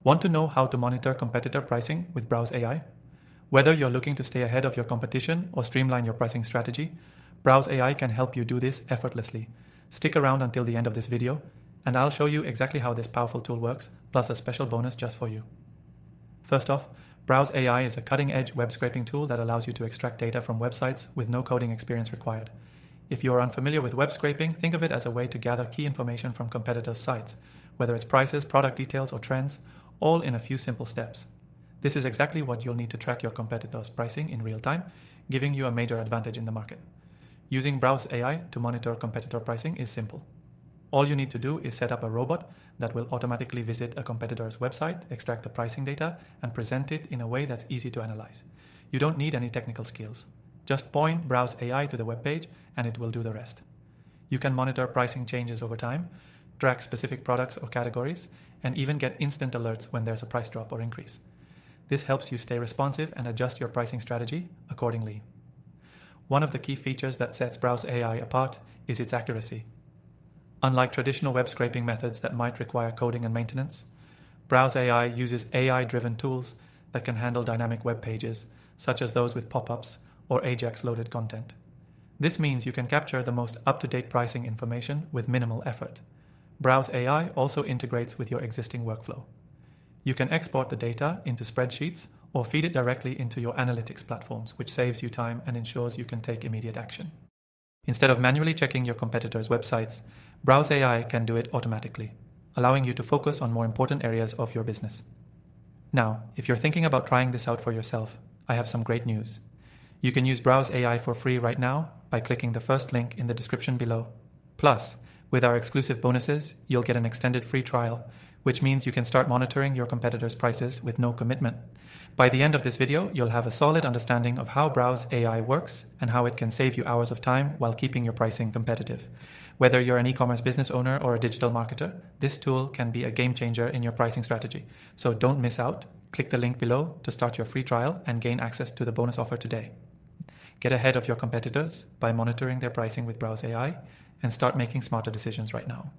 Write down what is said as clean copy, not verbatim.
Want to know how to monitor competitor pricing with Browse AI? Whether you're looking to stay ahead of your competition or streamline your pricing strategy, Browse AI can help you do this effortlessly. Stick around until the end of this video, and I'll show you exactly how this powerful tool works, plus a special bonus just for you. First off, Browse AI is a cutting-edge web scraping tool that allows you to extract data from websites with no coding experience required. If you are unfamiliar with web scraping, think of it as a way to gather key information from competitors' sites, whether it's prices, product details, or trends, all in a few simple steps. This is exactly what you'll need to track your competitors' pricing in real time, giving you a major advantage in the market. Using Browse AI to monitor competitor pricing is simple. All you need to do is set up a robot that will automatically visit a competitor's website, extract the pricing data, and present it in a way that's easy to analyze. You don't need any technical skills. Just point Browse AI to the web page and it will do the rest. You can monitor pricing changes over time, track specific products or categories, and even get instant alerts when there's a price drop or increase. This helps you stay responsive and adjust your pricing strategy accordingly. One of the key features that sets Browse AI apart is its accuracy. Unlike traditional web scraping methods that might require coding and maintenance, Browse AI uses AI-driven tools that can handle dynamic web pages, such as those with pop-ups or Ajax-loaded content. This means you can capture the most up-to-date pricing information with minimal effort. Browse AI also integrates with your existing workflow. You can export the data into spreadsheets or feed it directly into your analytics platforms, which saves you time and ensures you can take immediate action. Instead of manually checking your competitors' websites, Browse AI can do it automatically, allowing you to focus on more important areas of your business. Now, if you're thinking about trying this out for yourself, I have some great news. You can use Browse AI for free right now by clicking the first link in the description below. Plus, with our exclusive bonuses, you'll get an extended free trial, which means you can start monitoring your competitors' prices with no commitment. By the end of this video, you'll have a solid understanding of how Browse AI works and how it can save you hours of time while keeping your pricing competitive. Whether you're an e-commerce business owner or a digital marketer, this tool can be a game changer in your pricing strategy. So don't miss out. Click the link below to start your free trial and gain access to the bonus offer today. Get ahead of your competitors by monitoring their pricing with Browse AI and start making smarter decisions right now.